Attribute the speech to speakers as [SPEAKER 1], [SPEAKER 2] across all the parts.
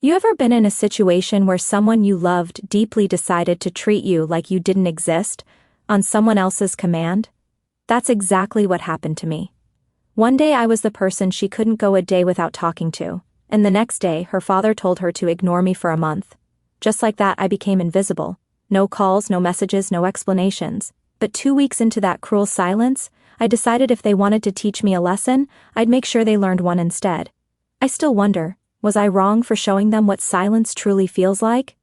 [SPEAKER 1] You ever been in a situation where someone you loved deeply decided to treat you like you didn't exist, on someone else's command? That's exactly what happened to me. One day I was the person she couldn't go a day without talking to, and the next day her father told her to ignore me for a month. Just like that I became invisible. No calls, no messages, no explanations. But 2 weeks into that cruel silence, I decided if they wanted to teach me a lesson, I'd make sure they learned one instead. I still wonder, was I wrong for showing them what silence truly feels like?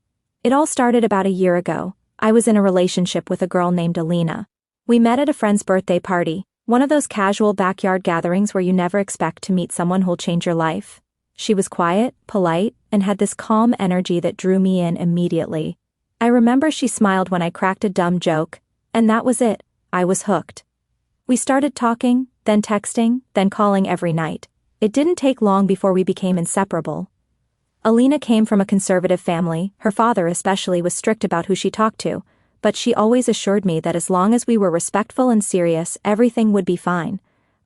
[SPEAKER 1] It all started about a year ago. I was in a relationship with a girl named Alina. We met at a friend's birthday party, one of those casual backyard gatherings where you never expect to meet someone who'll change your life. She was quiet, polite, and had this calm energy that drew me in immediately. I remember she smiled when I cracked a dumb joke, and that was it. I was hooked. We started talking, then texting, then calling every night. It didn't take long before we became inseparable. Alina came from a conservative family. Her father especially was strict about who she talked to, but she always assured me that as long as we were respectful and serious, everything would be fine.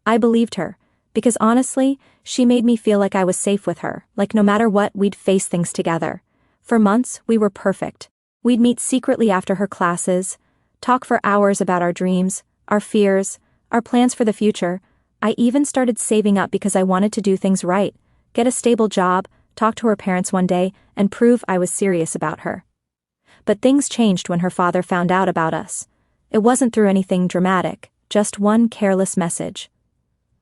[SPEAKER 1] I believed her, because honestly, she made me feel like I was safe with her, like no matter what, we'd face things together. For months, we were perfect. We'd meet secretly after her classes, talk for hours about our dreams, our fears, our plans for the future. I even started saving up because I wanted to do things right, get a stable job, talk to her parents one day, and prove I was serious about her. But things changed when her father found out about us. It wasn't through anything dramatic, just one careless message.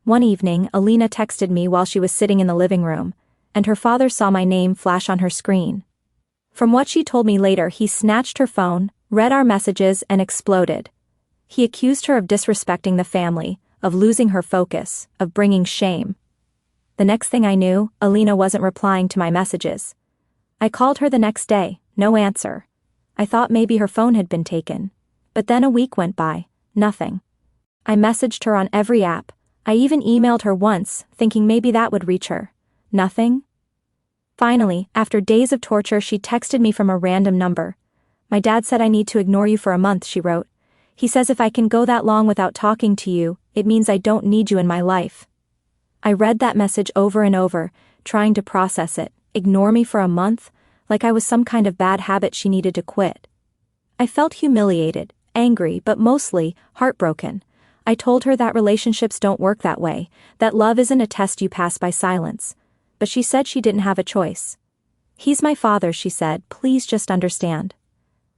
[SPEAKER 1] One evening, Alina texted me while she was sitting in the living room, and her father saw my name flash on her screen. From what she told me later, he snatched her phone, read our messages, and exploded. He accused her of disrespecting the family, of losing her focus, of bringing shame. The next thing I knew, Alina wasn't replying to my messages. I called her the next day, no answer. I thought maybe her phone had been taken. But then a week went by, nothing. I messaged her on every app. I even emailed her once, thinking maybe that would reach her. Nothing. Finally, after days of torture, she texted me from a random number. "My dad said I need to ignore you for a month," she wrote. "He says if I can go that long without talking to you, it means I don't need you in my life." I read that message over and over, trying to process it. Ignore me for a month? Like I was some kind of bad habit she needed to quit. I felt humiliated, angry, but mostly heartbroken. I told her that relationships don't work that way, that love isn't a test you pass by silence. But she said she didn't have a choice. "He's my father," she said, "please just understand."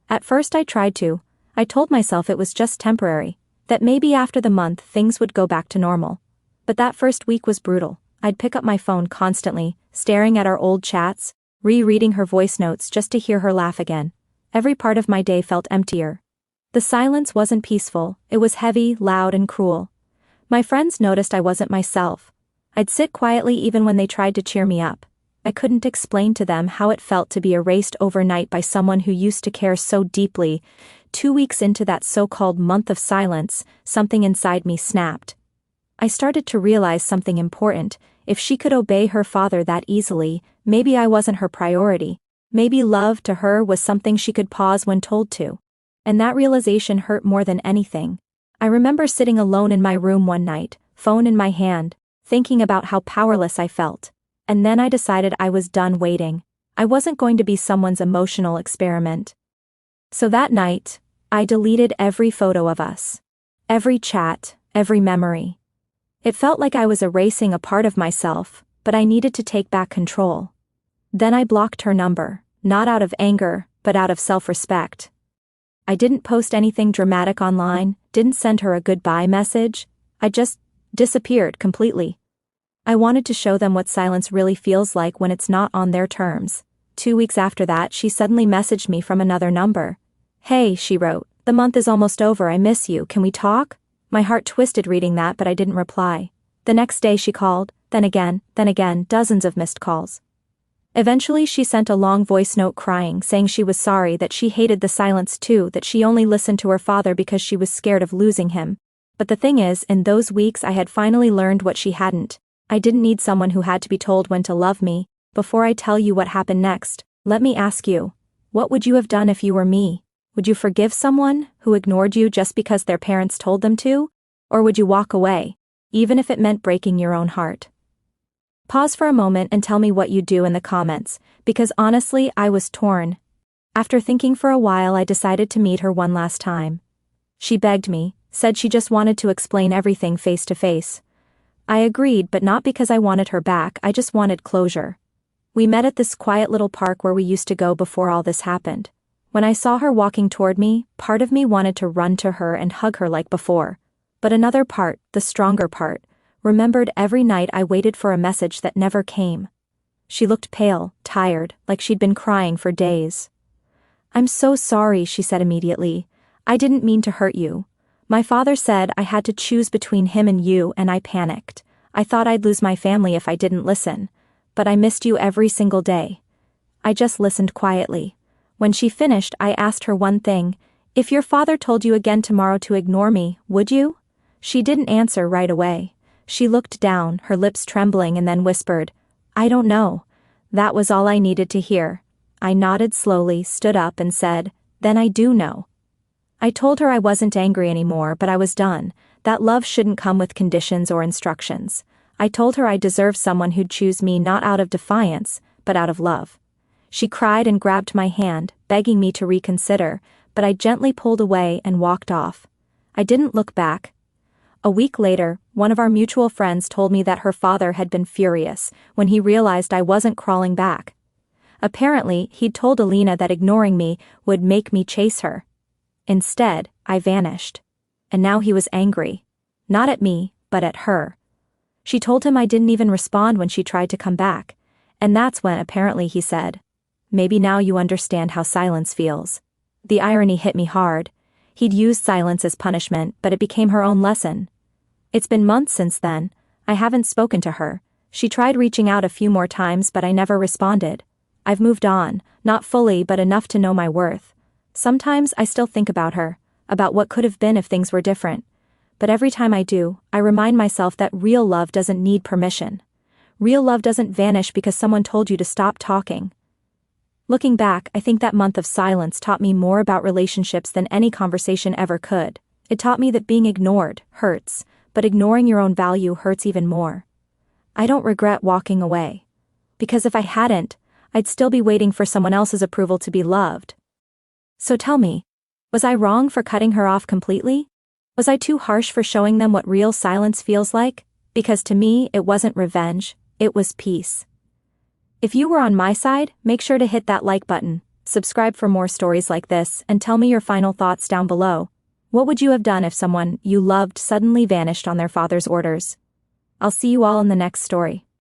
[SPEAKER 1] At first I tried to. I told myself it was just temporary, that maybe after the month things would go back to normal. But that first week was brutal. I'd pick up my phone constantly, staring at our old chats, rereading her voice notes just to hear her laugh again. Every part of my day felt emptier. The silence wasn't peaceful, it was heavy, loud, and cruel. My friends noticed I wasn't myself. I'd sit quietly even when they tried to cheer me up. I couldn't explain to them how it felt to be erased overnight by someone who used to care so deeply. 2 weeks into that so-called month of silence, something inside me snapped. I started to realize something important. If she could obey her father that easily, maybe I wasn't her priority. Maybe love to her was something she could pause when told to. And that realization hurt more than anything. I remember sitting alone in my room one night, phone in my hand, thinking about how powerless I felt. And then I decided I was done waiting. I wasn't going to be someone's emotional experiment. So that night, I deleted every photo of us. Every chat, every memory. It felt like I was erasing a part of myself, but I needed to take back control. Then I blocked her number, not out of anger, but out of self-respect. I didn't post anything dramatic online, didn't send her a goodbye message. I just disappeared completely. I wanted to show them what silence really feels like when it's not on their terms. 2 weeks after that, she suddenly messaged me from another number. "Hey," she wrote, "the month is almost over, I miss you, can we talk?" My heart twisted reading that, but I didn't reply. The next day she called, then again, dozens of missed calls. Eventually she sent a long voice note crying, saying she was sorry, that she hated the silence too, that she only listened to her father because she was scared of losing him. But the thing is, in those weeks I had finally learned what she hadn't. I didn't need someone who had to be told when to love me. Before I tell you what happened next, let me ask you, what would you have done if you were me? Would you forgive someone who ignored you just because their parents told them to? Or would you walk away, even if it meant breaking your own heart? Pause for a moment and tell me what you'd do in the comments, because honestly, I was torn. After thinking for a while, I decided to meet her one last time. She begged me, said she just wanted to explain everything face to face. I agreed, but not because I wanted her back, I just wanted closure. We met at this quiet little park where we used to go before all this happened. When I saw her walking toward me, part of me wanted to run to her and hug her like before. But another part, the stronger part, remembered every night I waited for a message that never came. She looked pale, tired, like she'd been crying for days. "I'm so sorry," she said immediately. "I didn't mean to hurt you. My father said I had to choose between him and you, and I panicked. I thought I'd lose my family if I didn't listen. But I missed you every single day." I just listened quietly. When she finished, I asked her one thing: "If your father told you again tomorrow to ignore me, would you?" She didn't answer right away. She looked down, her lips trembling, and then whispered, "I don't know." That was all I needed to hear. I nodded slowly, stood up, and said, "Then I do know." I told her I wasn't angry anymore, but I was done, that love shouldn't come with conditions or instructions. I told her I deserved someone who'd choose me not out of defiance, but out of love. She cried and grabbed my hand, begging me to reconsider, but I gently pulled away and walked off. I didn't look back. A week later, one of our mutual friends told me that her father had been furious when he realized I wasn't crawling back. Apparently, he'd told Alina that ignoring me would make me chase her. Instead, I vanished. And now he was angry. Not at me, but at her. She told him I didn't even respond when she tried to come back. And that's when apparently he said, "Maybe now you understand how silence feels." The irony hit me hard. He'd used silence as punishment, but it became her own lesson. It's been months since then. I haven't spoken to her. She tried reaching out a few more times, but I never responded. I've moved on, not fully but enough to know my worth. Sometimes I still think about her, about what could have been if things were different. But every time I do, I remind myself that real love doesn't need permission. Real love doesn't vanish because someone told you to stop talking. Looking back, I think that month of silence taught me more about relationships than any conversation ever could. It taught me that being ignored hurts, but ignoring your own value hurts even more. I don't regret walking away. Because if I hadn't, I'd still be waiting for someone else's approval to be loved. So tell me, was I wrong for cutting her off completely? Was I too harsh for showing them what real silence feels like? Because to me, it wasn't revenge, it was peace. If you were on my side, make sure to hit that like button, subscribe for more stories like this, and tell me your final thoughts down below. What would you have done if someone you loved suddenly vanished on their father's orders? I'll see you all in the next story.